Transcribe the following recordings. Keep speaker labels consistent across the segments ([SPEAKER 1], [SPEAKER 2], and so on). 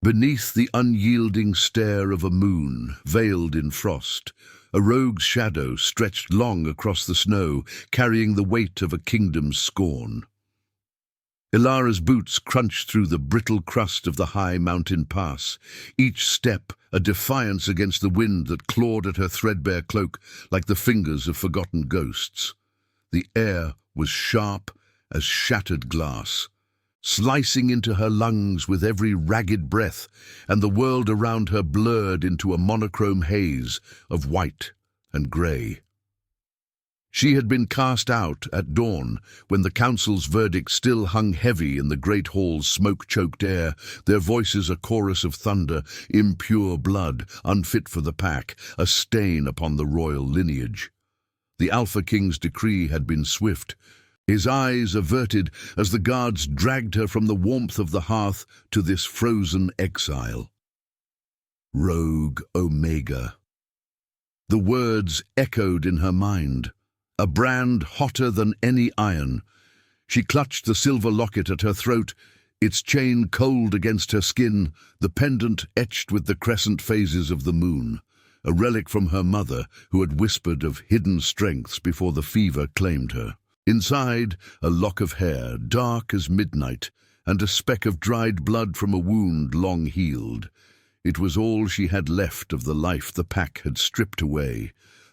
[SPEAKER 1] Beneath the unyielding stare of a moon, veiled in frost, a rogue's shadow stretched long across the snow, carrying the weight of a kingdom's scorn. Ilara's boots crunched through the brittle crust of the high mountain pass, each step a defiance against the wind that clawed at her threadbare cloak like the fingers of forgotten ghosts. The air was sharp as shattered glass, slicing into her lungs with every ragged breath, and the world around her blurred into a monochrome haze of white and grey. She had been cast out at dawn, when the council's verdict still hung heavy in the great hall's smoke-choked air, their voices a chorus of thunder, impure blood, unfit for the pack, a stain upon the royal lineage. The Alpha King's decree had been swift, his eyes averted as the guards dragged her from the warmth of the hearth to this frozen exile. Rogue Omega. The words echoed in her mind, a brand hotter than any iron. She clutched the silver locket at her throat, its chain cold against her skin, the pendant etched with the crescent phases of the moon, a relic from her mother who had whispered of hidden strengths before the fever claimed her. Inside, a lock of hair, dark as midnight, and a speck of dried blood from a wound long healed. It was all she had left of the life the pack had stripped away.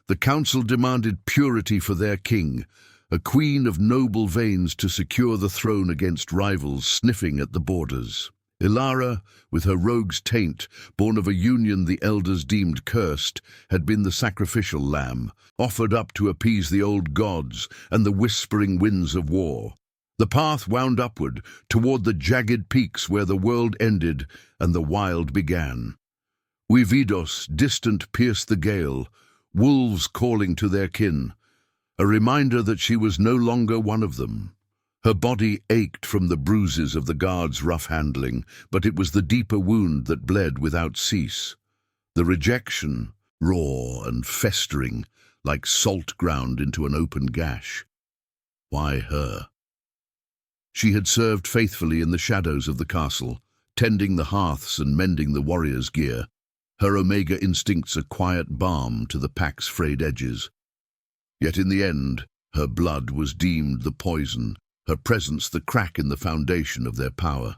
[SPEAKER 1] The council demanded purity for their king, a queen of noble veins to secure the throne against rivals sniffing at the borders. Ilara, with her rogue's taint, born of a union the elders deemed cursed, had been the sacrificial lamb, offered up to appease the old gods and the whispering winds of war. The path wound upward, toward the jagged peaks where the world ended and the wild began. Uividos, distant, pierced the gale, wolves calling to their kin, a reminder that she was no longer one of them. Her body ached from the bruises of the guards' rough handling, but it was the deeper wound that bled without cease. The rejection, raw and festering, like salt ground into an open gash. Why her? She had served faithfully in the shadows of the castle, tending the hearths and mending the warrior's gear, her Omega instincts a quiet balm to the pack's frayed edges. Yet in the end, her blood was deemed the poison, her presence the crack in the foundation of their power.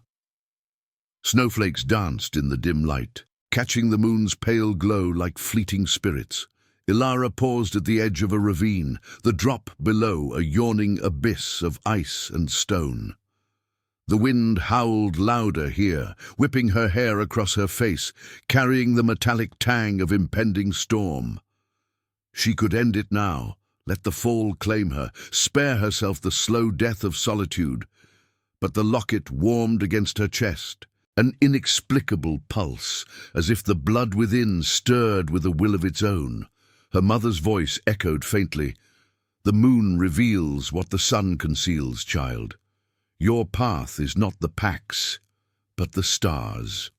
[SPEAKER 1] Snowflakes danced in the dim light, catching the moon's pale glow like fleeting spirits. Ilara paused at the edge of a ravine, the drop below a yawning abyss of ice and stone. The wind howled louder here, whipping her hair across her face, carrying the metallic tang of impending storm. She could end it now, let the fall claim her, spare herself the slow death of solitude. But the locket warmed against her chest, an inexplicable pulse, as if the blood within stirred with a will of its own. Her mother's voice echoed faintly. "The moon reveals what the sun conceals, child. Your path is not the pack's, but the stars."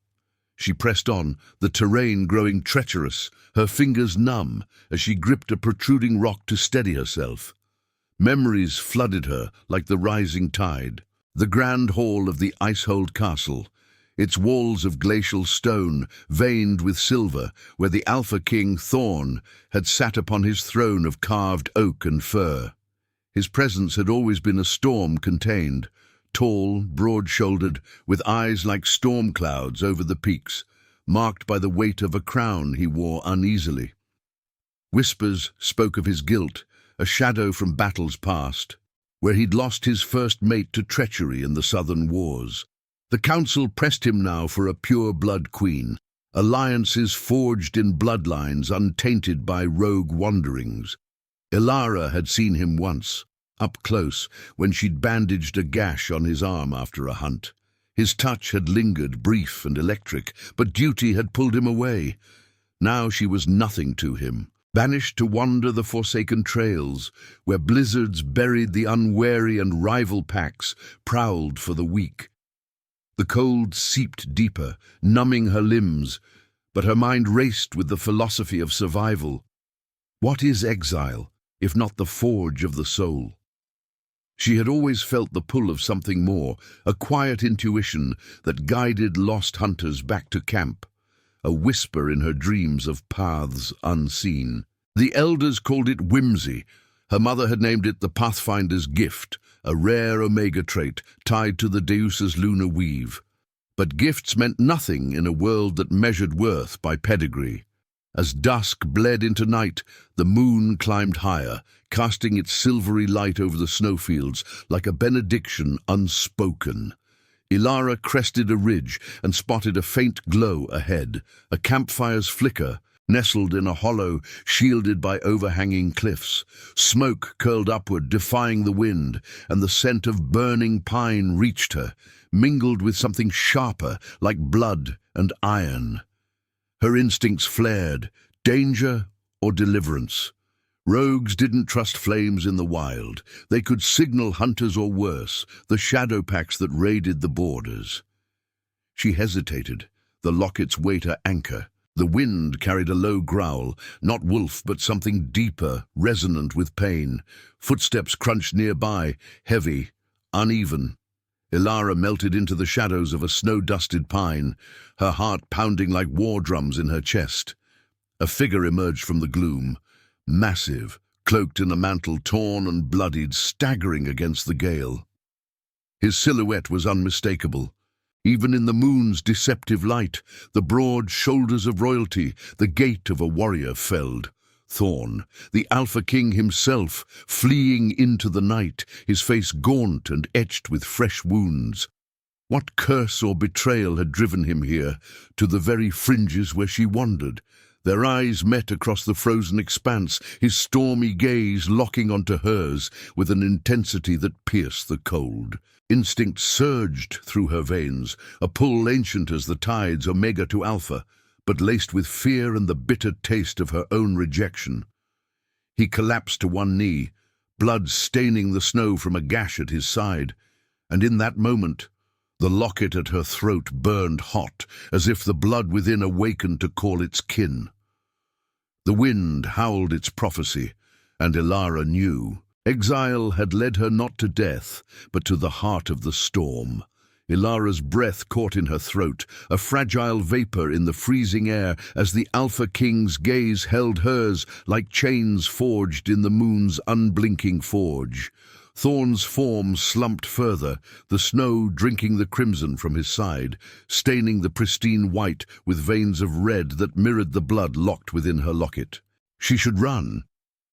[SPEAKER 1] She pressed on, the terrain growing treacherous, her fingers numb as she gripped a protruding rock to steady herself. Memories flooded her like the rising tide. The grand hall of the ice-hold castle, its walls of glacial stone veined with silver, where the Alpha King Thorn had sat upon his throne of carved oak and fir. His presence had always been a storm contained, tall, broad-shouldered, with eyes like storm clouds over the peaks, marked by the weight of a crown he wore uneasily. Whispers spoke of his guilt, a shadow from battles past, where he'd lost his first mate to treachery in the southern wars. The council pressed him now for a pure-blood queen, alliances forged in bloodlines untainted by rogue wanderings. Ilara had seen him once, up close, when she'd bandaged a gash on his arm after a hunt. His touch had lingered, brief and electric, but duty had pulled him away. Now she was nothing to him, banished to wander the forsaken trails, where blizzards buried the unwary and rival packs prowled for the weak. The cold seeped deeper, numbing her limbs, but her mind raced with the philosophy of survival. What is exile, if not the forge of the soul? She had always felt the pull of something more, a quiet intuition that guided lost hunters back to camp, a whisper in her dreams of paths unseen. The elders called it whimsy. Her mother had named it the Pathfinder's gift, a rare omega trait tied to the Deus's lunar weave. But gifts meant nothing in a world that measured worth by pedigree. As dusk bled into night, the moon climbed higher, casting its silvery light over the snowfields like a benediction unspoken. Ilara crested a ridge and spotted a faint glow ahead, a campfire's flicker, nestled in a hollow shielded by overhanging cliffs. Smoke curled upward, defying the wind, and the scent of burning pine reached her, mingled with something sharper, like blood and iron. Her instincts flared, danger or deliverance. Rogues didn't trust flames in the wild. They could signal hunters or worse, the shadow packs that raided the borders. She hesitated, the locket's weight her anchor. The wind carried a low growl, not wolf but something deeper, resonant with pain. Footsteps crunched nearby, heavy, uneven. Ilara melted into the shadows of a snow-dusted pine, her heart pounding like war drums in her chest. A figure emerged from the gloom, massive, cloaked in a mantle torn and bloodied, staggering against the gale. His silhouette was unmistakable. Even in the moon's deceptive light, the broad shoulders of royalty, the gait of a warrior felled. Thorn, the Alpha King himself, fleeing into the night, his face gaunt and etched with fresh wounds. What curse or betrayal had driven him here, to the very fringes where she wandered? Their eyes met across the frozen expanse, his stormy gaze locking onto hers with an intensity that pierced the cold. Instinct surged through her veins, a pull ancient as the tides omega to alpha, but laced with fear and the bitter taste of her own rejection. He collapsed to one knee, blood staining the snow from a gash at his side, and in that moment, the locket at her throat burned hot, as if the blood within awakened to call its kin. The wind howled its prophecy, and Ilara knew. Exile had led her not to death, but to the heart of the storm. Ilara's breath caught in her throat, a fragile vapor in the freezing air as the Alpha King's gaze held hers like chains forged in the moon's unblinking forge. Thorn's form slumped further, the snow drinking the crimson from his side, staining the pristine white with veins of red that mirrored the blood locked within her locket. She should run.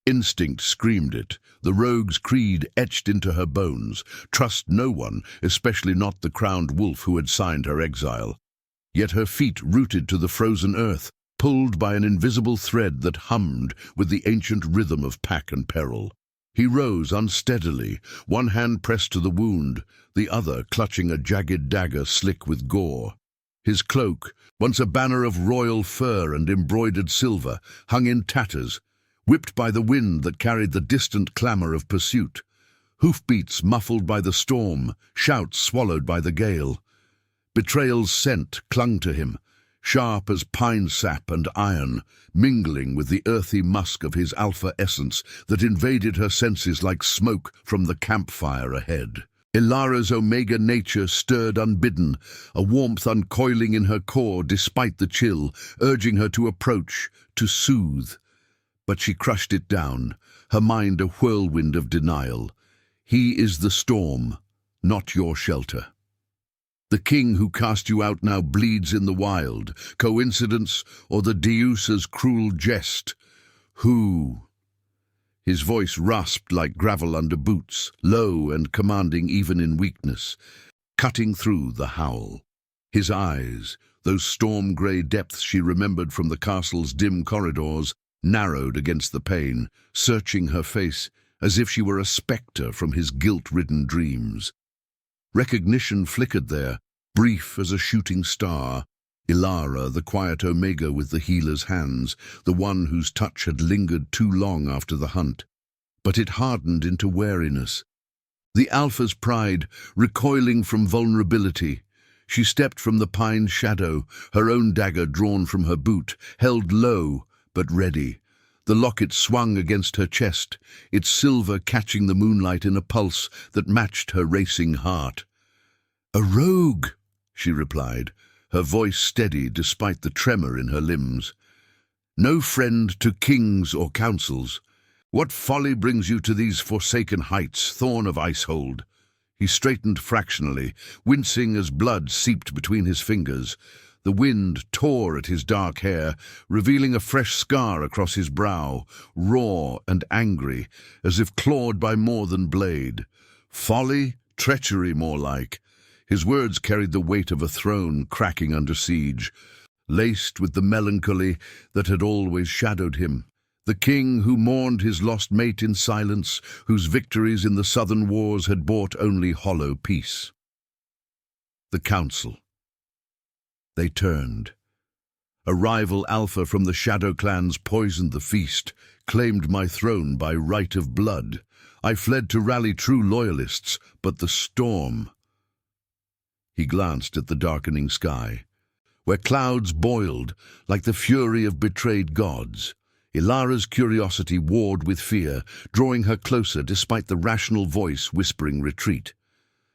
[SPEAKER 1] Instinct screamed it, the rogue's creed etched into her bones. Trust no one, especially not the crowned wolf who had signed her exile. Yet her feet rooted to the frozen earth, pulled by an invisible thread that hummed with the ancient rhythm of pack and peril. He rose unsteadily, one hand pressed to the wound, the other clutching a jagged dagger slick with gore. His cloak, once a banner of royal fur and embroidered silver, hung in tatters, whipped by the wind that carried the distant clamor of pursuit. Hoofbeats muffled by the storm, shouts swallowed by the gale. Betrayal's scent clung to him, sharp as pine sap and iron, mingling with the earthy musk of his alpha essence that invaded her senses like smoke from the campfire ahead. Ilara's omega nature stirred unbidden, a warmth uncoiling in her core despite the chill, urging her to approach, to soothe. But she crushed it down, her mind a whirlwind of denial. He is the storm, not your shelter. The king who cast you out now bleeds in the wild. Coincidence or the Deus's cruel jest? Who? His voice rasped like gravel under boots, low and commanding even in weakness, cutting through the howl. His eyes, those storm-grey depths she remembered from the castle's dim corridors, narrowed against the pane, searching her face as if she were a spectre from his guilt-ridden dreams. Recognition flickered there, brief as a shooting star. Ilara, the quiet omega with the healer's hands, the one whose touch had lingered too long after the hunt. But it hardened into wariness. The Alpha's pride, recoiling from vulnerability. She stepped from the pine's shadow, her own dagger drawn from her boot, held low but ready. The locket swung against her chest, its silver catching the moonlight in a pulse that matched her racing heart. "A rogue," she replied, her voice steady despite the tremor in her limbs. "No friend to kings or councils. What folly brings you to these forsaken heights, thorn of Icehold?" He straightened fractionally, wincing as blood seeped between his fingers. The wind tore at his dark hair, revealing a fresh scar across his brow, raw and angry, as if clawed by more than blade. Folly? Treachery, more like. His words carried the weight of a throne cracking under siege, laced with the melancholy that had always shadowed him. The king who mourned his lost mate in silence, whose victories in the southern wars had brought only hollow peace. The council. They turned. A rival alpha from the Shadow clans poisoned the feast, claimed my throne by right of blood. I fled to rally true loyalists, but the storm... He glanced at the darkening sky, where clouds boiled like the fury of betrayed gods. Ilara's curiosity warred with fear, drawing her closer despite the rational voice whispering retreat.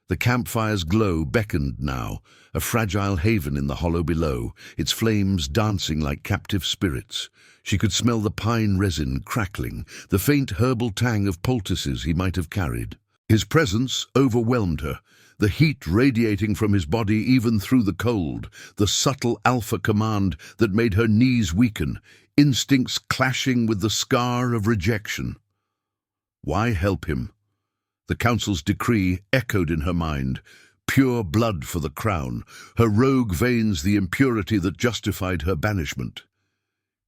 [SPEAKER 1] The campfire's glow beckoned now, a fragile haven in the hollow below, its flames dancing like captive spirits. She could smell the pine resin crackling, the faint herbal tang of poultices he might have carried. His presence overwhelmed her, the heat radiating from his body even through the cold, the subtle alpha command that made her knees weaken, instincts clashing with the scar of rejection. Why help him? The council's decree echoed in her mind, pure blood for the crown, her rogue veins the impurity that justified her banishment.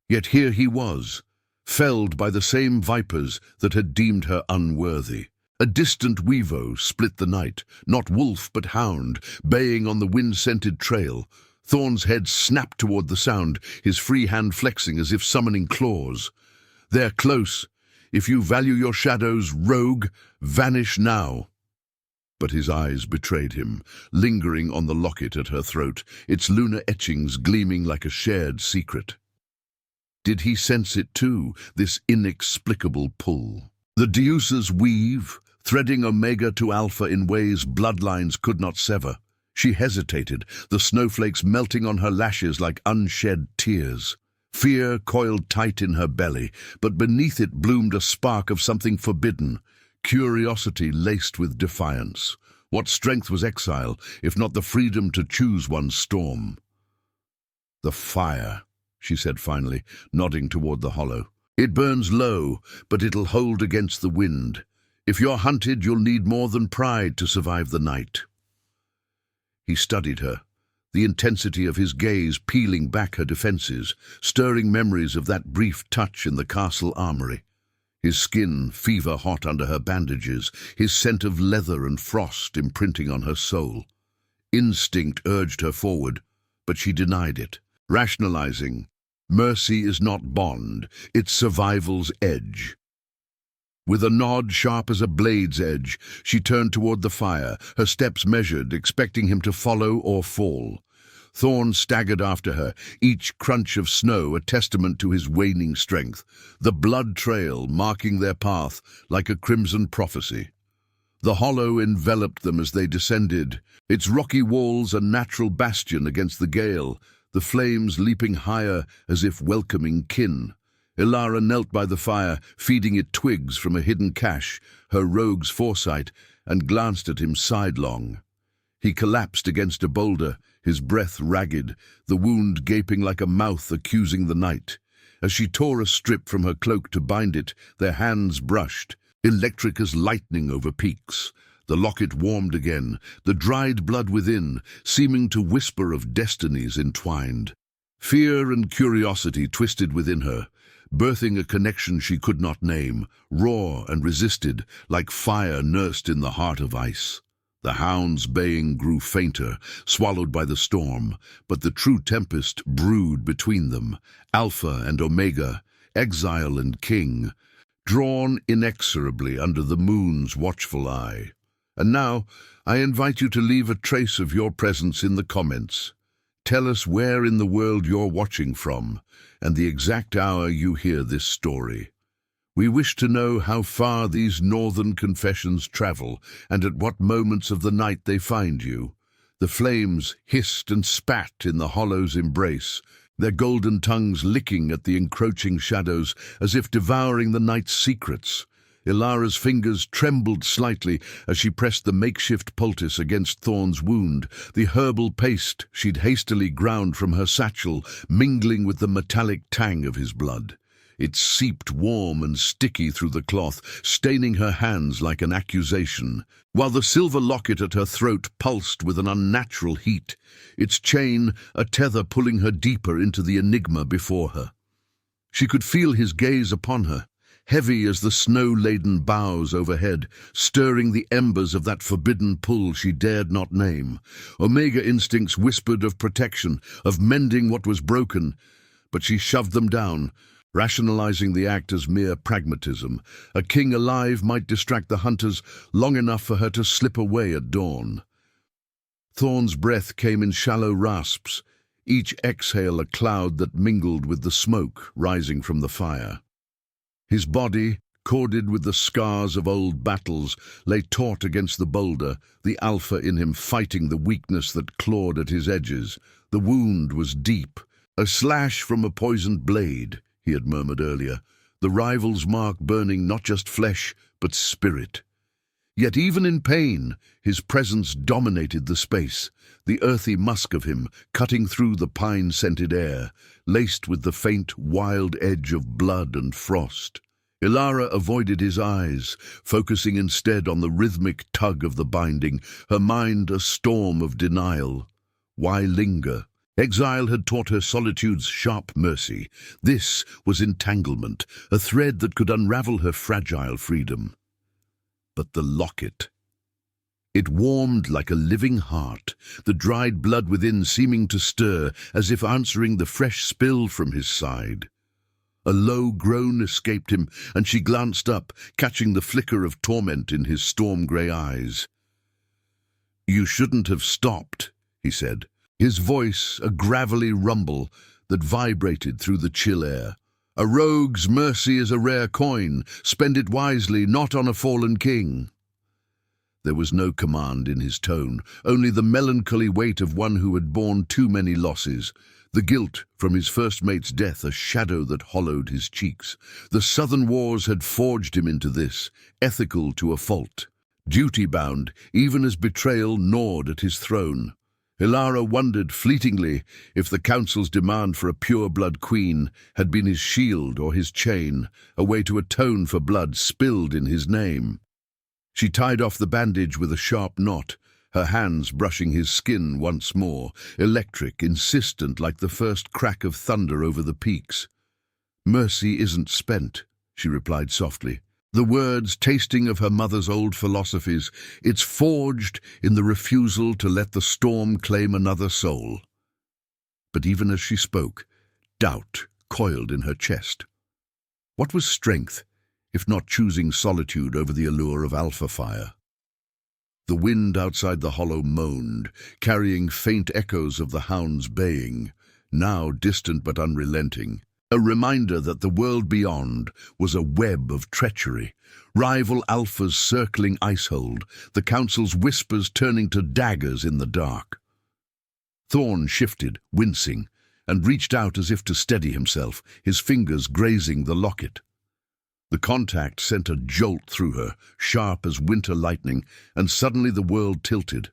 [SPEAKER 1] Yet here he was, felled by the same vipers that had deemed her unworthy. A distant weevo split the night, not wolf but hound, baying on the wind-scented trail. Thorn's head snapped toward the sound, his free hand flexing as if summoning claws. "They're close. If you value your shadows, rogue, vanish now." But his eyes betrayed him, lingering on the locket at her throat, its lunar etchings gleaming like a shared secret. Did he sense it too, this inexplicable pull? The Deuce's weave, threading Omega to Alpha in ways bloodlines could not sever. She hesitated, the snowflakes melting on her lashes like unshed tears. Fear coiled tight in her belly, but beneath it bloomed a spark of something forbidden, curiosity laced with defiance. What strength was exile, if not the freedom to choose one's storm? "The fire," she said finally, nodding toward the hollow. "It burns low, but it'll hold against the wind. If you're hunted, you'll need more than pride to survive the night." He studied her, the intensity of his gaze peeling back her defenses, stirring memories of that brief touch in the castle armory. His skin fever-hot under her bandages, his scent of leather and frost imprinting on her soul. Instinct urged her forward, but she denied it, rationalizing, "Mercy is not bond, it's survival's edge." With a nod sharp as a blade's edge, she turned toward the fire, her steps measured, expecting him to follow or fall. Thorn staggered after her, each crunch of snow a testament to his waning strength, the blood trail marking their path like a crimson prophecy. The hollow enveloped them as they descended, its rocky walls a natural bastion against the gale, the flames leaping higher as if welcoming kin. Ilara knelt by the fire, feeding it twigs from a hidden cache, her rogue's foresight, and glanced at him sidelong. He collapsed against a boulder, his breath ragged, the wound gaping like a mouth accusing the night. As she tore a strip from her cloak to bind it, their hands brushed, electric as lightning over peaks. The locket warmed again, the dried blood within, seeming to whisper of destinies entwined. Fear and curiosity twisted within her, birthing a connection she could not name, raw and resisted, like fire nursed in the heart of ice. The hound's baying grew fainter, swallowed by the storm, but the true tempest brewed between them, Alpha and Omega, exile and king, drawn inexorably under the moon's watchful eye. And now, I invite you to leave a trace of your presence in the comments. Tell us where in the world you're watching from, and the exact hour you hear this story. We wish to know how far these northern confessions travel, and at what moments of the night they find you. The flames hissed and spat in the hollow's embrace, their golden tongues licking at the encroaching shadows as if devouring the night's secrets. Ilara's fingers trembled slightly as she pressed the makeshift poultice against Thorn's wound, the herbal paste she'd hastily ground from her satchel mingling with the metallic tang of his blood. It seeped warm and sticky through the cloth, staining her hands like an accusation, while the silver locket at her throat pulsed with an unnatural heat, its chain a tether pulling her deeper into the enigma before her. She could feel his gaze upon her, heavy as the snow-laden boughs overhead, stirring the embers of that forbidden pull she dared not name. Omega instincts whispered of protection, of mending what was broken, but she shoved them down, rationalizing the act as mere pragmatism. A king alive might distract the hunters long enough for her to slip away at dawn. Thorn's breath came in shallow rasps, each exhale a cloud that mingled with the smoke rising from the fire. His body, corded with the scars of old battles, lay taut against the boulder, the alpha in him fighting the weakness that clawed at his edges. The wound was deep, a slash from a poisoned blade, he had murmured earlier, the rival's mark burning not just flesh, but spirit. Yet even in pain, his presence dominated the space, the earthy musk of him cutting through the pine-scented air, laced with the faint, wild edge of blood and frost. Ilara avoided his eyes, focusing instead on the rhythmic tug of the binding, her mind a storm of denial. Why linger? Exile had taught her solitude's sharp mercy. This was entanglement, a thread that could unravel her fragile freedom. But the locket. It warmed like a living heart, the dried blood within seeming to stir, as if answering the fresh spill from his side. A low groan escaped him, and she glanced up, catching the flicker of torment in his storm-grey eyes. "You shouldn't have stopped," he said, his voice a gravelly rumble that vibrated through the chill air. "A rogue's mercy is a rare coin. Spend it wisely, not on a fallen king." There was no command in his tone, only the melancholy weight of one who had borne too many losses. The guilt from his first mate's death, a shadow that hollowed his cheeks. The southern wars had forged him into this, ethical to a fault. Duty-bound, even as betrayal gnawed at his throne. Ilara wondered fleetingly if the council's demand for a pure-blood queen had been his shield or his chain, a way to atone for blood spilled in his name. She tied off the bandage with a sharp knot, her hands brushing his skin once more, electric, insistent like the first crack of thunder over the peaks. "Mercy isn't spent," she replied softly. The words tasting of her mother's old philosophies, it's forged in the refusal to let the storm claim another soul. But even as she spoke, doubt coiled in her chest. What was strength, if not choosing solitude over the allure of alpha fire? The wind outside the hollow moaned, carrying faint echoes of the hound's baying, now distant but unrelenting. A reminder that the world beyond was a web of treachery, rival alphas circling icehold, the council's whispers turning to daggers in the dark. Thorn shifted, wincing, and reached out as if to steady himself, his fingers grazing the locket. The contact sent a jolt through her, sharp as winter lightning, and suddenly the world tilted.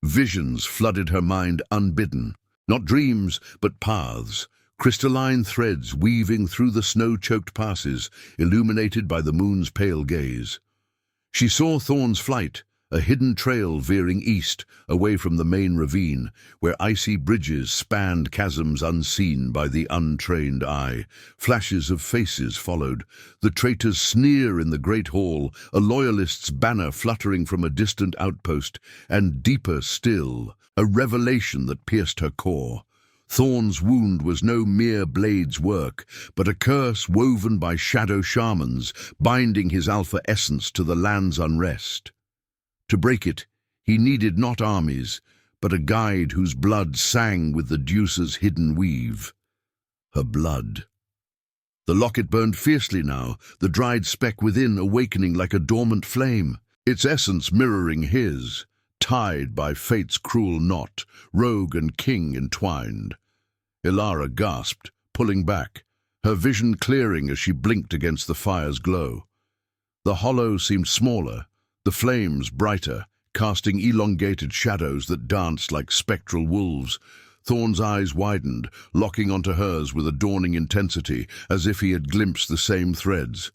[SPEAKER 1] Visions flooded her mind unbidden, not dreams, but paths. Crystalline threads weaving through the snow-choked passes, illuminated by the moon's pale gaze. She saw Thorn's flight, a hidden trail veering east, away from the main ravine, where icy bridges spanned chasms unseen by the untrained eye. Flashes of faces followed, the traitor's sneer in the great hall, a loyalist's banner fluttering from a distant outpost, and deeper still, a revelation that pierced her core. Thorn's wound was no mere blade's work, but a curse woven by shadow shamans, binding his alpha essence to the land's unrest. To break it, he needed not armies, but a guide whose blood sang with the Deuce's hidden weave. Her blood. The locket burned fiercely now, the dried speck within awakening like a dormant flame, its essence mirroring his, tied by fate's cruel knot, rogue and king entwined. Ilara gasped, pulling back, her vision clearing as she blinked against the fire's glow. The hollow seemed smaller, the flames brighter, casting elongated shadows that danced like spectral wolves. Thorn's eyes widened, locking onto hers with a dawning intensity, as if he had glimpsed the same threads.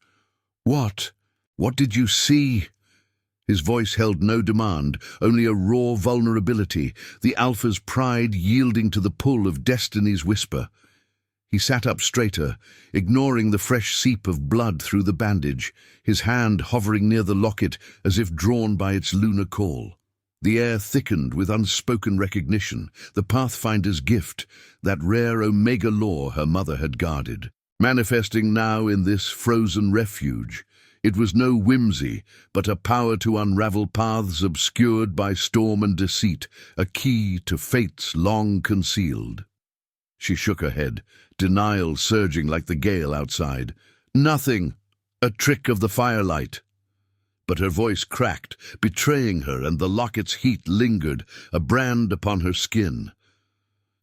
[SPEAKER 1] "What? What did you see?" His voice held no demand, only a raw vulnerability, the Alpha's pride yielding to the pull of destiny's whisper. He sat up straighter, ignoring the fresh seep of blood through the bandage, his hand hovering near the locket as if drawn by its lunar call. The air thickened with unspoken recognition, the Pathfinder's gift, that rare Omega law her mother had guarded, manifesting now in this frozen refuge. It was no whimsy, but a power to unravel paths obscured by storm and deceit, a key to fates long concealed. She shook her head, denial surging like the gale outside. "Nothing. A trick of the firelight." But her voice cracked, betraying her, and the locket's heat lingered, a brand upon her skin.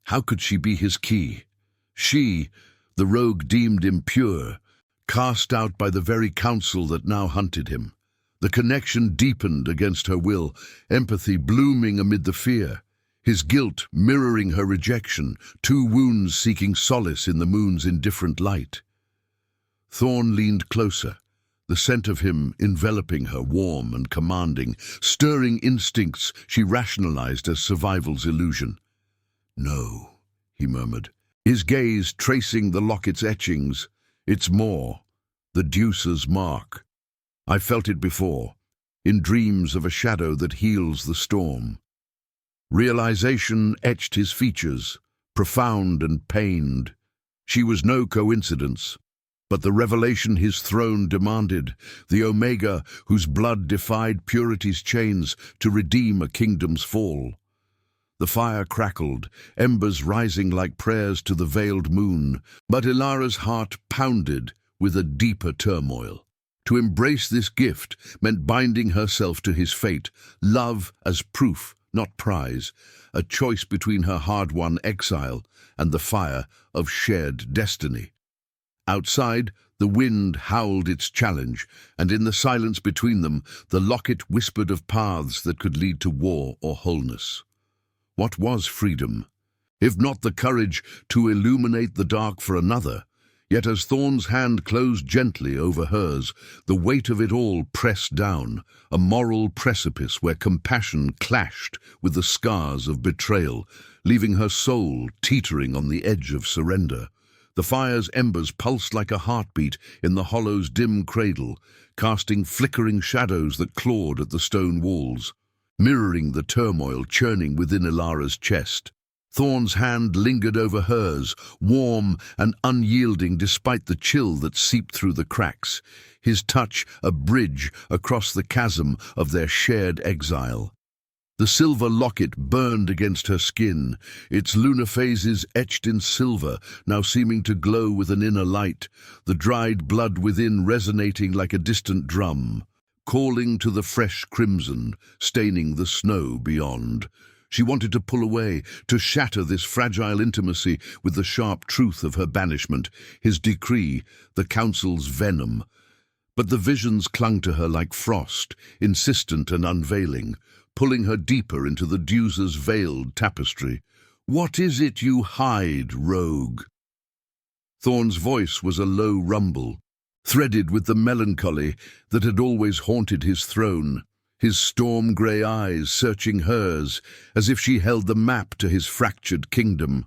[SPEAKER 1] How could she be his key? She, the rogue deemed impure, cast out by the very counsel that now hunted him. The connection deepened against her will, empathy blooming amid the fear. His guilt mirroring her rejection, two wounds seeking solace in the moon's indifferent light. Thorn leaned closer, the scent of him enveloping her, warm and commanding, stirring instincts she rationalized as survival's illusion. "No," he murmured, his gaze tracing the locket's etchings. "It's more, the Deuce's mark. I felt it before, in dreams of a shadow that heals the storm." Realization etched his features, profound and pained. She was no coincidence, but the revelation his throne demanded, the Omega whose blood defied purity's chains to redeem a kingdom's fall. The fire crackled, embers rising like prayers to the veiled moon, but Ilara's heart pounded with a deeper turmoil. To embrace this gift meant binding herself to his fate, love as proof, not prize, a choice between her hard-won exile and the fire of shared destiny. Outside, the wind howled its challenge, and in the silence between them, the locket whispered of paths that could lead to war or wholeness. What was freedom, if not the courage to illuminate the dark for another? Yet as Thorn's hand closed gently over hers, the weight of it all pressed down, a moral precipice where compassion clashed with the scars of betrayal, leaving her soul teetering on the edge of surrender. The fire's embers pulsed like a heartbeat in the hollow's dim cradle, casting flickering shadows that clawed at the stone walls, mirroring the turmoil churning within Ilara's chest. Thorn's hand lingered over hers, warm and unyielding despite the chill that seeped through the cracks, his touch a bridge across the chasm of their shared exile. The silver locket burned against her skin, its lunar phases etched in silver, now seeming to glow with an inner light, the dried blood within resonating like a distant drum, calling to the fresh crimson, staining the snow beyond. She wanted to pull away, to shatter this fragile intimacy with the sharp truth of her banishment, his decree, the council's venom. But the visions clung to her like frost, insistent and unveiling, pulling her deeper into the Deuce's veiled tapestry. "What is it you hide, rogue?" Thorn's voice was a low rumble, threaded with the melancholy that had always haunted his throne, his storm-grey eyes searching hers as if she held the map to his fractured kingdom.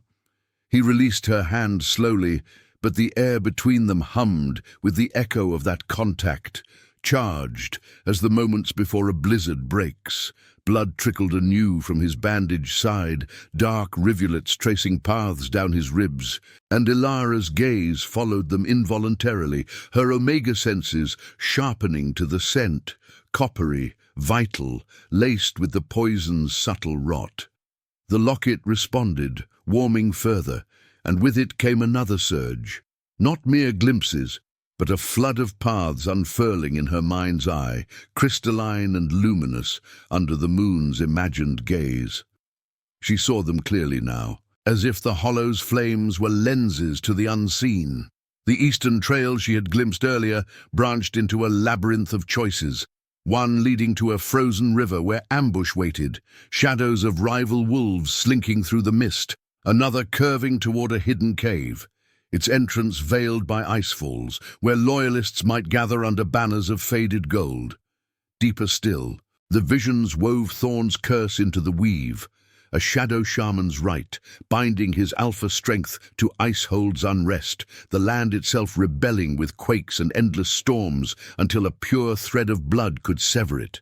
[SPEAKER 1] He released her hand slowly, but the air between them hummed with the echo of that contact, charged as the moments before a blizzard breaks. Blood trickled anew from his bandaged side, dark rivulets tracing paths down his ribs, and Ilara's gaze followed them involuntarily, her Omega senses sharpening to the scent, coppery, vital, laced with the poison's subtle rot. The locket responded, warming further, and with it came another surge. Not mere glimpses, but a flood of paths unfurling in her mind's eye, crystalline and luminous under the moon's imagined gaze. She saw them clearly now, as if the hollow's flames were lenses to the unseen. The eastern trail she had glimpsed earlier branched into a labyrinth of choices, one leading to a frozen river where ambush waited, shadows of rival wolves slinking through the mist, another curving toward a hidden cave, its entrance veiled by icefalls, where loyalists might gather under banners of faded gold. Deeper still, the visions wove Thorn's curse into the weave, a shadow shaman's rite, binding his alpha strength to Icehold's unrest, the land itself rebelling with quakes and endless storms until a pure thread of blood could sever it.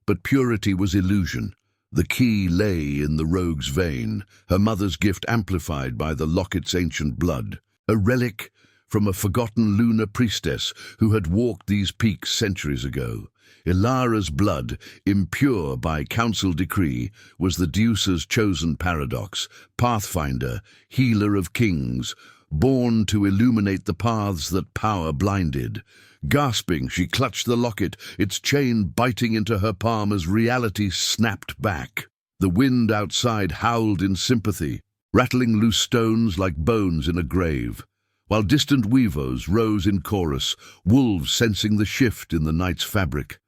[SPEAKER 1] But purity was illusion. The key lay in the rogue's vein, her mother's gift amplified by the locket's ancient blood, a relic from a forgotten lunar priestess who had walked these peaks centuries ago. Ilara's blood, impure by council decree, was the Deucer's chosen paradox, pathfinder, healer of kings, born to illuminate the paths that power blinded. Gasping, she clutched the locket, its chain biting into her palm as reality snapped back. The wind outside howled in sympathy, rattling loose stones like bones in a grave, while distant weavers rose in chorus, wolves sensing the shift in the night's fabric.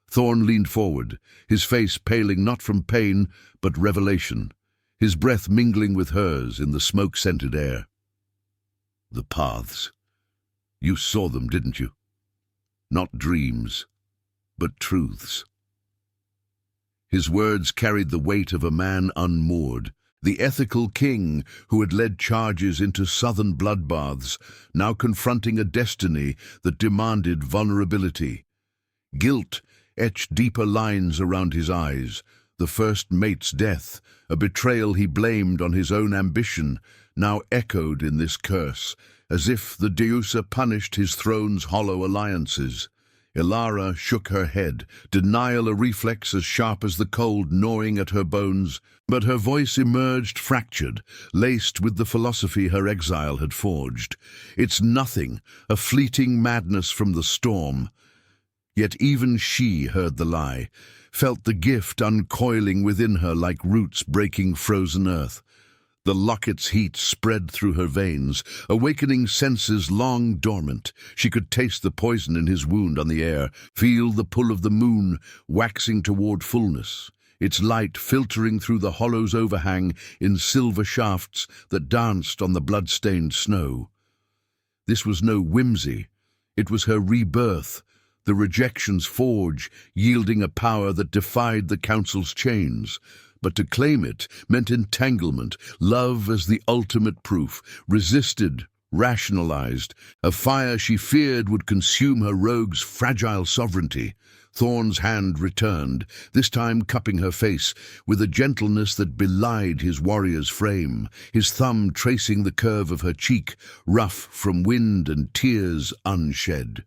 [SPEAKER 1] Thorn leaned forward, his face paling not from pain but revelation, his breath mingling with hers in the smoke-scented air. The paths. You saw them, didn't you? Not dreams, but truths. His words carried the weight of a man unmoored, the ethical king who had led charges into southern bloodbaths, now confronting a destiny that demanded vulnerability. Guilt etched deeper lines around his eyes, the first mate's death, a betrayal he blamed on his own ambition, now echoed in this curse, as if the Deucer punished his throne's hollow alliances. Ilara shook her head, denial a reflex as sharp as the cold gnawing at her bones, but her voice emerged fractured, laced with the philosophy her exile had forged. It's nothing, a fleeting madness from the storm. Yet even she heard the lie, felt the gift uncoiling within her like roots breaking frozen earth. The locket's heat spread through her veins, awakening senses long dormant. She could taste the poison in his wound on the air, feel the pull of the moon waxing toward fullness, its light filtering through the hollow's overhang in silver shafts that danced on the blood-stained snow. This was no whimsy. It was her rebirth, the rejection's forge, yielding a power that defied the council's chains. But to claim it meant entanglement, love as the ultimate proof, resisted, rationalized, a fire she feared would consume her rogue's fragile sovereignty. Thorn's hand returned, this time cupping her face, with a gentleness that belied his warrior's frame, his thumb tracing the curve of her cheek, rough from wind and tears unshed.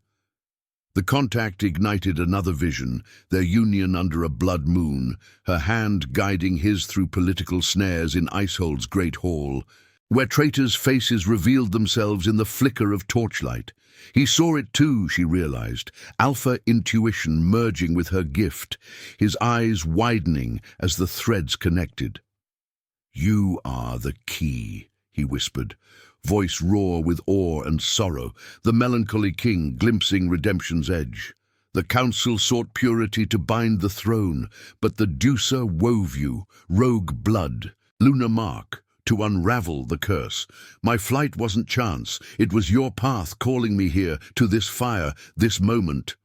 [SPEAKER 1] The contact ignited another vision, their union under a blood moon, her hand guiding his through political snares in Icehold's great hall, where traitors' faces revealed themselves in the flicker of torchlight. He saw it too, she realized, alpha intuition merging with her gift, his eyes widening as the threads connected. "You are the key," he whispered, voice raw with awe and sorrow, the melancholy king glimpsing redemption's edge. The council sought purity to bind the throne, but the Deucer wove you, rogue blood, lunar mark, to unravel the curse. My flight wasn't chance, it was your path calling me here, to this fire, this moment.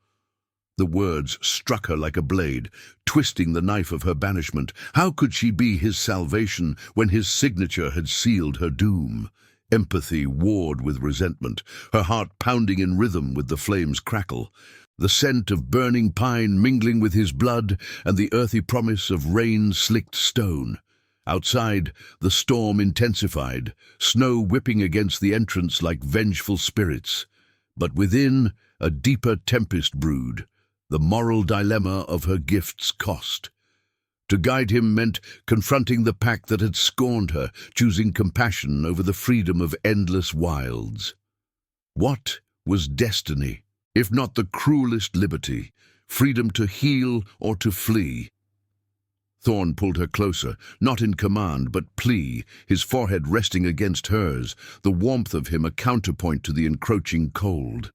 [SPEAKER 1] The words struck her like a blade, twisting the knife of her banishment. How could she be his salvation when his signature had sealed her doom? Empathy warred with resentment, her heart pounding in rhythm with the flame's crackle. The scent of burning pine mingling with his blood and the earthy promise of rain-slicked stone. Outside, the storm intensified, snow whipping against the entrance like vengeful spirits. But within, a deeper tempest brewed, the moral dilemma of her gift's cost. To guide him meant confronting the pack that had scorned her, choosing compassion over the freedom of endless wilds. What was destiny, if not the cruelest liberty, freedom to heal or to flee? Thorn pulled her closer, not in command but plea, his forehead resting against hers, the warmth of him a counterpoint to the encroaching cold.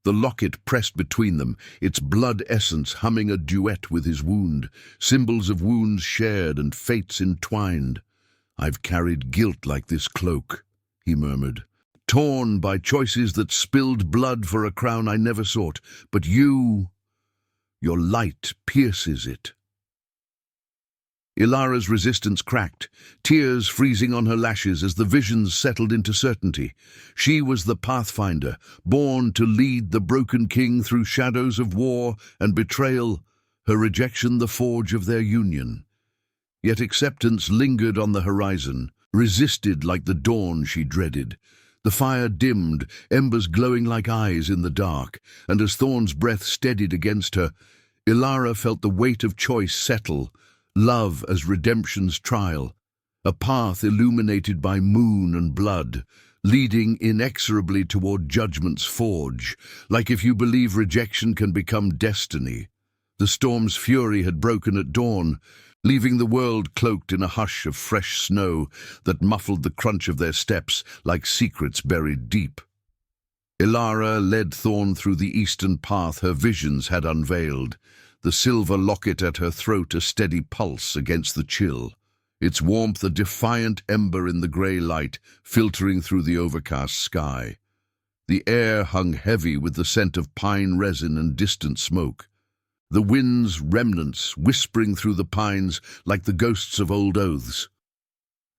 [SPEAKER 1] The locket pressed between them, its blood essence humming a duet with his wound, symbols of wounds shared and fates entwined. "I've carried guilt like this cloak," he murmured, "torn by choices that spilled blood for a crown I never sought, but your light pierces it." Ilara's resistance cracked, tears freezing on her lashes as the visions settled into certainty. She was the pathfinder, born to lead the broken king through shadows of war and betrayal, her rejection the forge of their union. Yet acceptance lingered on the horizon, resisted like the dawn she dreaded. The fire dimmed, embers glowing like eyes in the dark, and as Thorn's breath steadied against her, Ilara felt the weight of choice settle, love as redemption's trial, a path illuminated by moon and blood, leading inexorably toward judgment's forge, like if you believe rejection can become destiny. The storm's fury had broken at dawn, leaving the world cloaked in a hush of fresh snow that muffled the crunch of their steps like secrets buried deep. Ilara led Thorn through the eastern path her visions had unveiled, the silver locket at her throat a steady pulse against the chill, its warmth a defiant ember in the grey light filtering through the overcast sky. The air hung heavy with the scent of pine resin and distant smoke, the wind's remnants whispering through the pines like the ghosts of old oaths.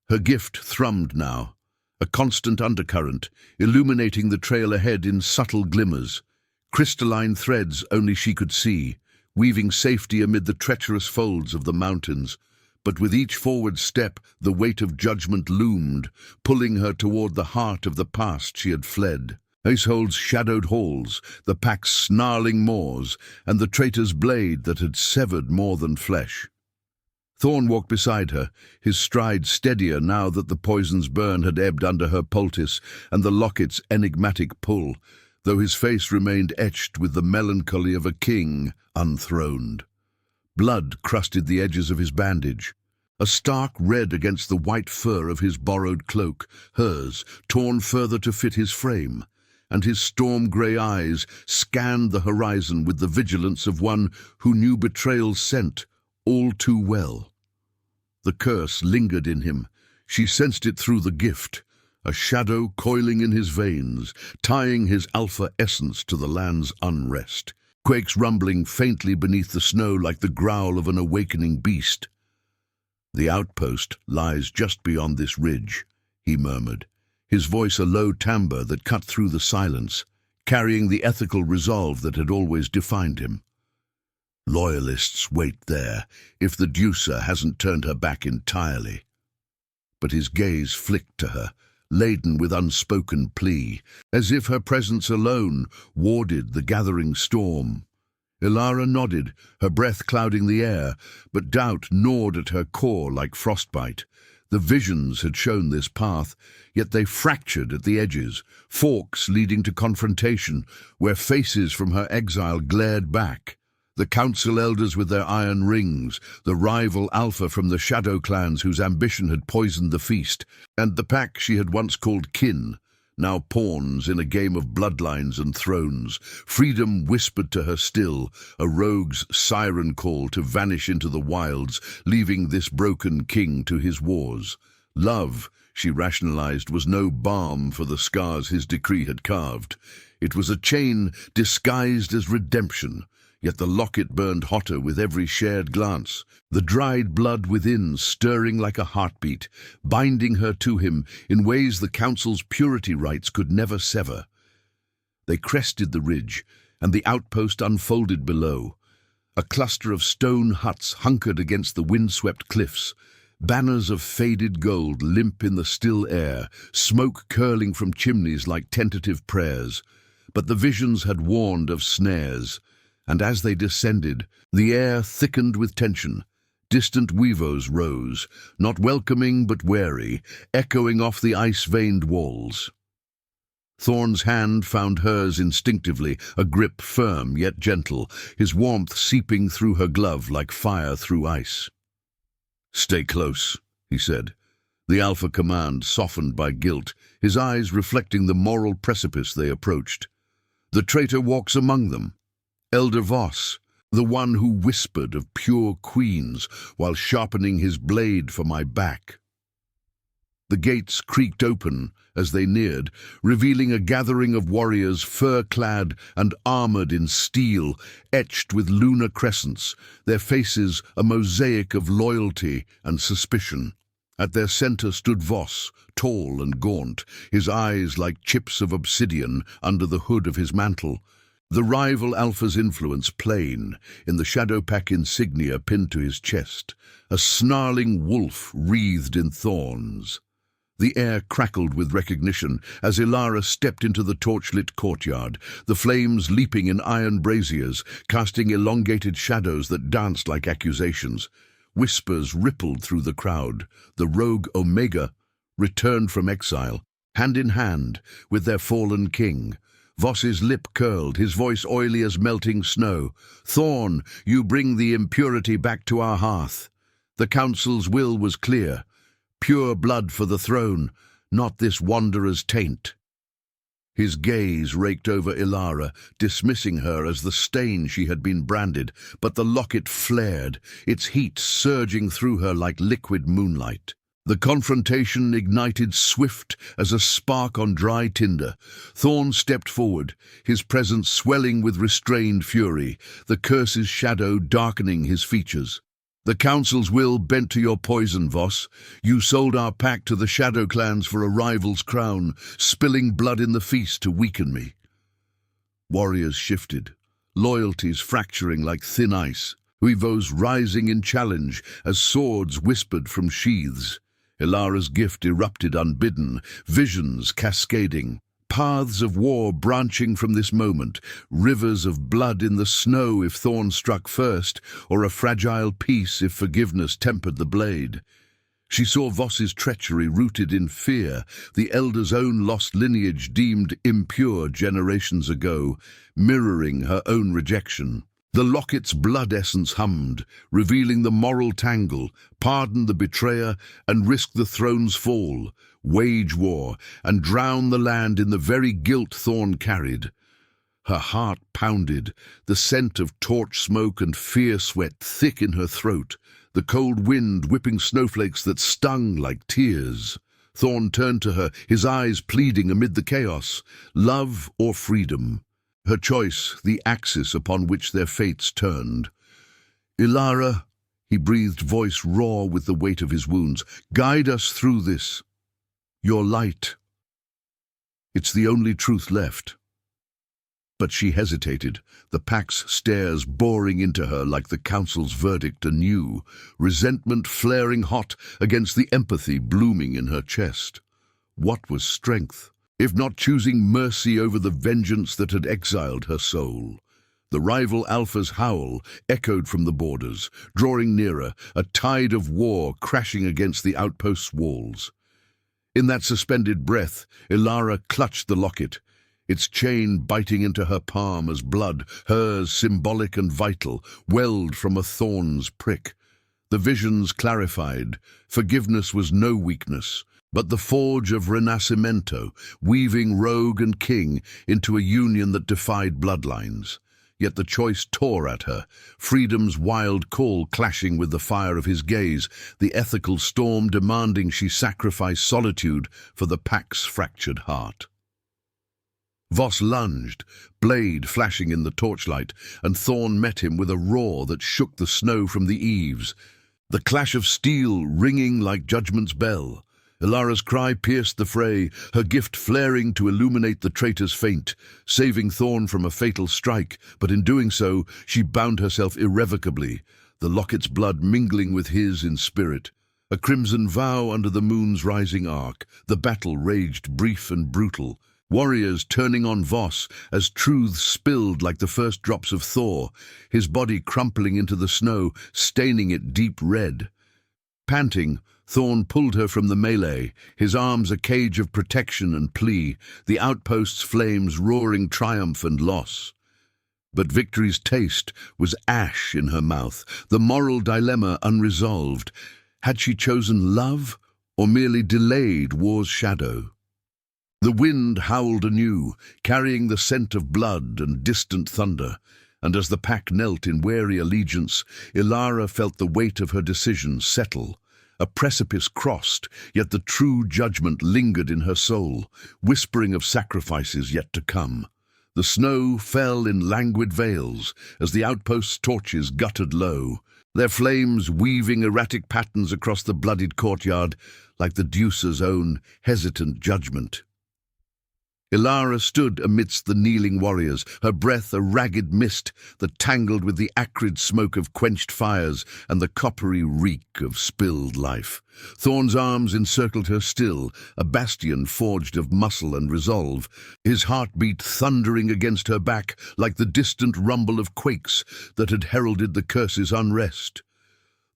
[SPEAKER 1] Her gift thrummed now, a constant undercurrent, illuminating the trail ahead in subtle glimmers, crystalline threads only she could see, weaving safety amid the treacherous folds of the mountains. But with each forward step, the weight of judgment loomed, pulling her toward the heart of the past she had fled. Acehold's shadowed halls, the pack's snarling maws, and the traitor's blade that had severed more than flesh. Thorn walked beside her, his stride steadier now that the poison's burn had ebbed under her poultice and the locket's enigmatic pull, though his face remained etched with the melancholy of a king unthroned. Blood crusted the edges of his bandage, a stark red against the white fur of his borrowed cloak, hers, torn further to fit his frame, and his storm-grey eyes scanned the horizon with the vigilance of one who knew betrayal's scent all too well. The curse lingered in him. She sensed it through the gift, a shadow coiling in his veins, tying his alpha essence to the land's unrest, quakes rumbling faintly beneath the snow like the growl of an awakening beast. "The outpost lies just beyond this ridge," he murmured, his voice a low timbre that cut through the silence, carrying the ethical resolve that had always defined him. "Loyalists wait there, if the Deucer hasn't turned her back entirely." But his gaze flicked to her, laden with unspoken plea, as if her presence alone warded the gathering storm. Ilara nodded, her breath clouding the air, but doubt gnawed at her core like frostbite. The visions had shown this path, yet they fractured at the edges, forks leading to confrontation, where faces from her exile glared back. The council elders with their iron rings, the rival alpha from the shadow clans whose ambition had poisoned the feast, and the pack she had once called kin, now pawns in a game of bloodlines and thrones. Freedom whispered to her still, a rogue's siren call to vanish into the wilds, leaving this broken king to his wars. Love, she rationalized, was no balm for the scars his decree had carved. It was a chain disguised as redemption, yet the locket burned hotter with every shared glance, the dried blood within stirring like a heartbeat, binding her to him in ways the council's purity rites could never sever. They crested the ridge, and the outpost unfolded below. A cluster of stone huts hunkered against the windswept cliffs, banners of faded gold limp in the still air, smoke curling from chimneys like tentative prayers. But the visions had warned of snares, and as they descended, the air thickened with tension. Distant weavos rose, not welcoming but wary, echoing off the ice-veined walls. Thorn's hand found hers instinctively, a grip firm yet gentle, his warmth seeping through her glove like fire through ice. "Stay close," he said. The alpha command softened by guilt, his eyes reflecting the moral precipice they approached. The traitor walks among them. Elder Voss, the one who whispered of pure queens while sharpening his blade for my back. The gates creaked open as they neared, revealing a gathering of warriors fur-clad and armored in steel, etched with lunar crescents, their faces a mosaic of loyalty and suspicion. At their center stood Voss, tall and gaunt, his eyes like chips of obsidian under the hood of his mantle. The rival Alpha's influence plain in the Shadow Pack insignia pinned to his chest, a snarling wolf wreathed in thorns. The air crackled with recognition as Ilara stepped into the torchlit courtyard, the flames leaping in iron braziers, casting elongated shadows that danced like accusations. Whispers rippled through the crowd. The rogue Omega returned from exile, hand in hand with their fallen king. Voss's lip curled, his voice oily as melting snow. "Thorn, you bring the impurity back to our hearth." The council's will was clear. Pure blood for the throne, not this wanderer's taint. His gaze raked over Ilara, dismissing her as the stain she had been branded, but the locket flared, its heat surging through her like liquid moonlight. The confrontation ignited swift as a spark on dry tinder. Thorn stepped forward, his presence swelling with restrained fury, the curse's shadow darkening his features. "The council's will bent to your poison, Voss. You sold our pack to the shadow clans for a rival's crown, spilling blood in the feast to weaken me." Warriors shifted, loyalties fracturing like thin ice, huevos rising in challenge as swords whispered from sheaths. Ilara's gift erupted unbidden, visions cascading. Paths of war branching from this moment, rivers of blood in the snow if Thorn struck first, or a fragile peace if forgiveness tempered the blade. She saw Voss's treachery rooted in fear, the elder's own lost lineage deemed impure generations ago, mirroring her own rejection. The locket's blood essence hummed, revealing the moral tangle: pardon the betrayer and risk the throne's fall, wage war and drown the land in the very guilt Thorn carried. Her heart pounded, the scent of torch smoke and fear sweat thick in her throat, the cold wind whipping snowflakes that stung like tears. Thorn turned to her, his eyes pleading amid the chaos. Love or freedom? Her choice, the axis upon which their fates turned. "Ilara," he breathed, voice raw with the weight of his wounds, "guide us through this. Your light. It's the only truth left." But she hesitated, the pack's stares boring into her like the council's verdict anew, resentment flaring hot against the empathy blooming in her chest. What was strength, if not choosing mercy over the vengeance that had exiled her soul? The rival Alpha's howl echoed from the borders, drawing nearer, a tide of war crashing against the outpost's walls. In that suspended breath, Ilara clutched the locket, its chain biting into her palm as blood, hers symbolic and vital, welled from a thorn's prick. The visions clarified. Forgiveness was no weakness, but the forge of Renascimento, weaving rogue and king into a union that defied bloodlines. Yet the choice tore at her, freedom's wild call clashing with the fire of his gaze, the ethical storm demanding she sacrifice solitude for the pack's fractured heart. Voss lunged, blade flashing in the torchlight, and Thorn met him with a roar that shook the snow from the eaves, the clash of steel ringing like judgment's bell. Ilara's cry pierced the fray, her gift flaring to illuminate the traitor's feint, saving Thorn from a fatal strike, but in doing so, she bound herself irrevocably, the locket's blood mingling with his in spirit. A crimson vow under the moon's rising arc, the battle raged brief and brutal, Warriors turning on Voss as truths spilled like the first drops of thaw, his body crumpling into the snow, staining it deep red. Panting, Thorn pulled her from the melee, his arms a cage of protection and plea, the outpost's flames roaring triumph and loss. But victory's taste was ash in her mouth, the moral dilemma unresolved. Had she chosen love or merely delayed war's shadow? The wind howled anew, carrying the scent of blood and distant thunder, and as the pack knelt in wary allegiance, Ilara felt the weight of her decision settle. A precipice crossed, yet the true judgment lingered in her soul, whispering of sacrifices yet to come. The snow fell in languid veils as the outpost's torches guttered low, their flames weaving erratic patterns across the bloodied courtyard like the Deucer's own hesitant judgment. Ilara stood amidst the kneeling warriors, her breath a ragged mist that tangled with the acrid smoke of quenched fires and the coppery reek of spilled life. Thorn's arms encircled her still, a bastion forged of muscle and resolve, his heartbeat thundering against her back like the distant rumble of quakes that had heralded the curse's unrest.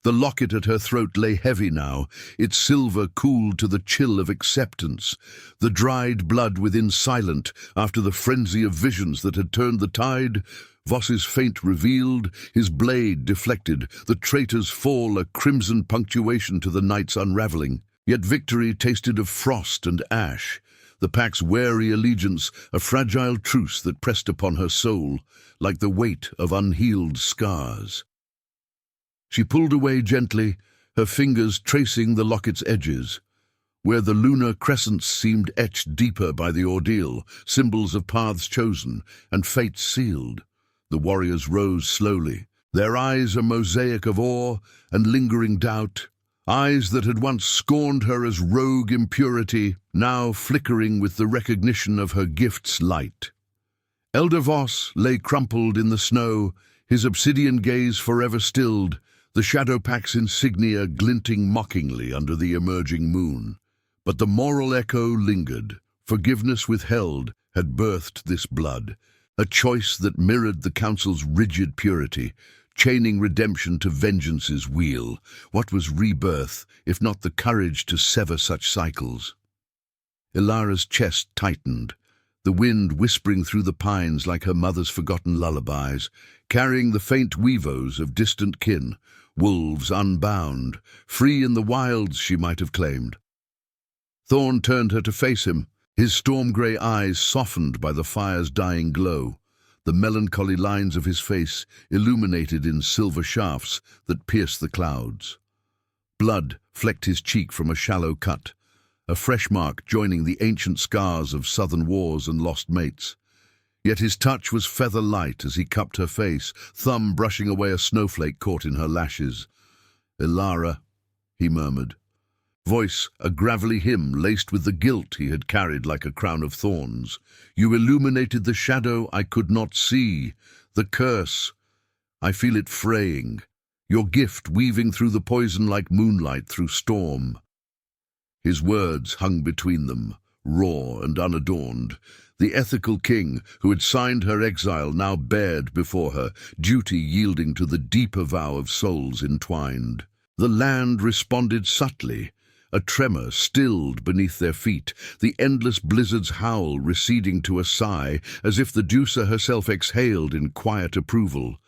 [SPEAKER 1] The locket at her throat lay heavy now, its silver cooled to the chill of acceptance, the dried blood within silent after the frenzy of visions that had turned the tide. Voss's feint revealed, his blade deflected, the traitor's fall a crimson punctuation to the night's unraveling. Yet victory tasted of frost and ash, the pack's wary allegiance a fragile truce that pressed upon her soul like the weight of unhealed scars. She pulled away gently, her fingers tracing the locket's edges, where the lunar crescents seemed etched deeper by the ordeal, symbols of paths chosen and fates sealed. The warriors rose slowly, their eyes a mosaic of awe and lingering doubt, eyes that had once scorned her as rogue impurity, now flickering with the recognition of her gift's light. Elder Voss lay crumpled in the snow, his obsidian gaze forever stilled, the shadow pack's insignia glinting mockingly under the emerging moon. But the moral echo lingered. Forgiveness withheld had birthed this blood, a choice that mirrored the council's rigid purity, chaining redemption to vengeance's wheel. What was rebirth, if not the courage to sever such cycles? Ilara's chest tightened, the wind whispering through the pines like her mother's forgotten lullabies, carrying the faint weavos of distant kin, wolves unbound, free in the wilds she might have claimed. Thorn turned her to face him, his storm-grey eyes softened by the fire's dying glow, the melancholy lines of his face illuminated in silver shafts that pierced the clouds. Blood flecked his cheek from a shallow cut, a fresh mark joining the ancient scars of southern wars and lost mates. Yet his touch was feather-light as he cupped her face, thumb brushing away a snowflake caught in her lashes. "Ilara," he murmured, voice a gravelly hymn laced with the guilt he had carried like a crown of thorns. "You illuminated the shadow I could not see, the curse. I feel it fraying, your gift weaving through the poison like moonlight through storm." His words hung between them, raw and unadorned. The ethical king who had signed her exile now bared before her, duty yielding to the deeper vow of souls entwined. The land responded subtly, a tremor stilled beneath their feet, the endless blizzard's howl receding to a sigh, as if the Deucer herself exhaled in quiet approval.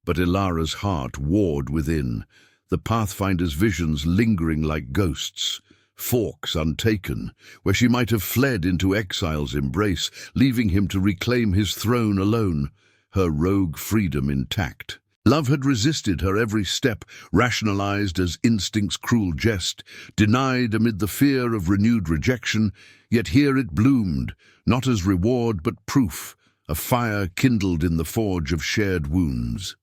[SPEAKER 1] But Ilara's heart warred within, the Pathfinder's visions lingering like ghosts, forks untaken, where she might have fled into exile's embrace, leaving him to reclaim his throne alone, her rogue freedom intact. Love had resisted her every step, rationalized as instinct's cruel jest, denied amid the fear of renewed rejection, yet here it bloomed, not as reward but proof, a fire kindled in the forge of shared wounds.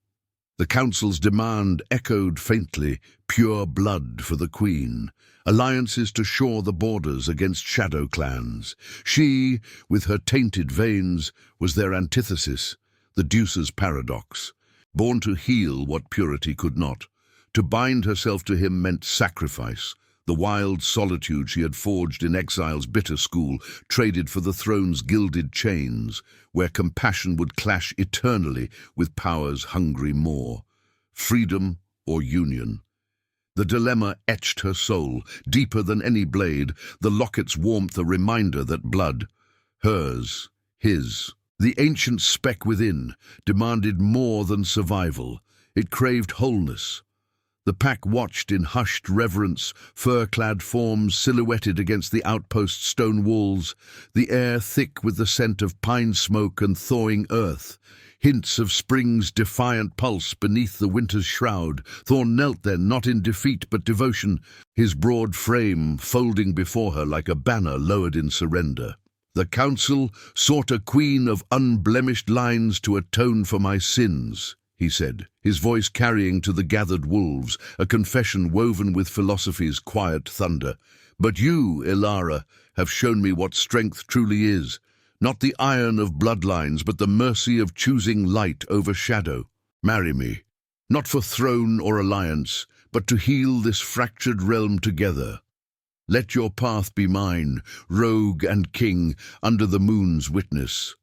[SPEAKER 1] The council's demand echoed faintly, pure blood for the queen, alliances to shore the borders against shadow clans. She, with her tainted veins, was their antithesis, the Deucer's paradox. Born to heal what purity could not. To bind herself to him meant sacrifice, The wild solitude she had forged in exile's bitter school, traded for the throne's gilded chains, where compassion would clash eternally with power's hungry maw. Freedom or union? The dilemma etched her soul, deeper than any blade, the locket's warmth a reminder that blood, hers, his, the ancient speck within, demanded more than survival. It craved wholeness. The pack watched in hushed reverence, fur-clad forms silhouetted against the outpost's stone walls, the air thick with the scent of pine smoke and thawing earth. Hints of spring's defiant pulse beneath the winter's shroud. Thorn knelt then, not in defeat but devotion, his broad frame folding before her like a banner lowered in surrender. The council sought a queen of unblemished lines to atone for my sins, he said, his voice carrying to the gathered wolves a confession woven with philosophy's quiet thunder. But you, Ilara, have shown me what strength truly is. Not the iron of bloodlines, but the mercy of choosing light over shadow. Marry me, not for throne or alliance, but to heal this fractured realm together. Let your path be mine, rogue and king, under the moon's witness.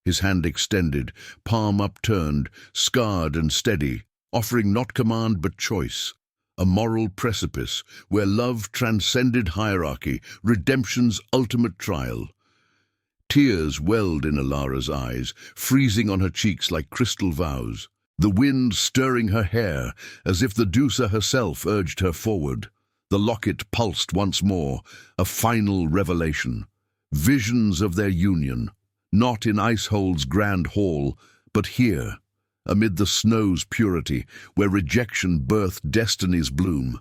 [SPEAKER 1] His hand extended, palm upturned, scarred and steady, offering not command but choice. A moral precipice where love transcended hierarchy, redemption's ultimate trial. Tears welled in Ilara's eyes, freezing on her cheeks like crystal vows, the wind stirring her hair as if the Deusa herself urged her forward. The locket pulsed once more, a final revelation. Visions of their union, not in Icehold's grand hall, but here, amid the snow's purity, where rejection birthed destiny's bloom.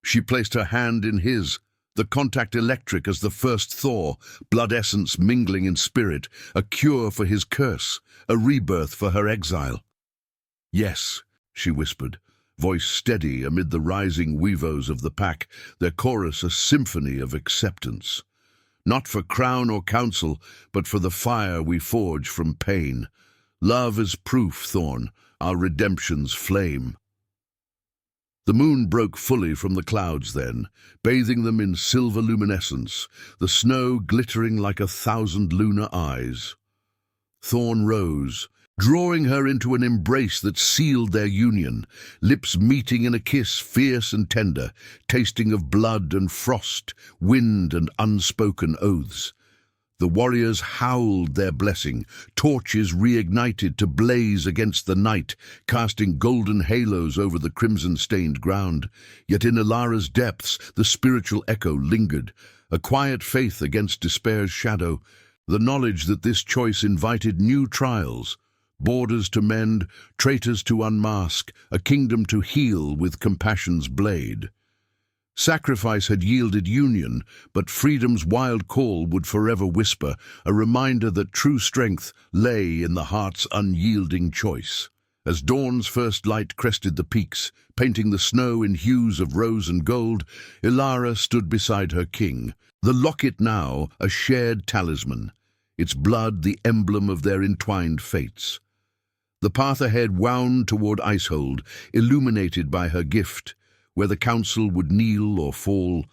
[SPEAKER 1] She placed her hand in his, the contact electric as the first thaw, blood essence mingling in spirit, a cure for his curse, a rebirth for her exile. Yes, she whispered, voice steady amid the rising weavos of the pack, their chorus a symphony of acceptance. Not for crown or council, but for the fire we forge from pain. Love is proof, Thorn, our redemption's flame. The moon broke fully from the clouds then, bathing them in silver luminescence, the snow glittering like 1,000 lunar eyes. Thorn rose, drawing her into an embrace that sealed their union, lips meeting in a kiss fierce and tender, tasting of blood and frost, wind and unspoken oaths. The warriors howled their blessing, torches reignited to blaze against the night, casting golden halos over the crimson-stained ground. Yet in Ilara's depths the spiritual echo lingered, a quiet faith against despair's shadow, the knowledge that this choice invited new trials, borders to mend, traitors to unmask, a kingdom to heal with compassion's blade. Sacrifice had yielded union, but freedom's wild call would forever whisper, a reminder that true strength lay in the heart's unyielding choice. As dawn's first light crested the peaks, painting the snow in hues of rose and gold, Ilara stood beside her king, the locket now a shared talisman, its blood the emblem of their entwined fates. The path ahead wound toward Icehold, illuminated by her gift, where the council would kneel or fall,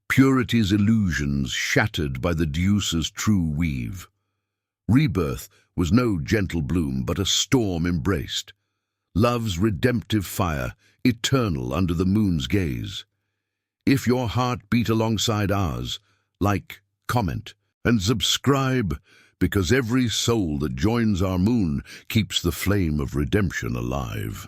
[SPEAKER 1] purity's illusions shattered by the Deusa's true weave. Rebirth was no gentle bloom, but a storm embraced. Love's redemptive fire, eternal under the moon's gaze. If your heart beat alongside ours, like, comment, and subscribe, because every soul that joins our moon keeps the flame of redemption alive.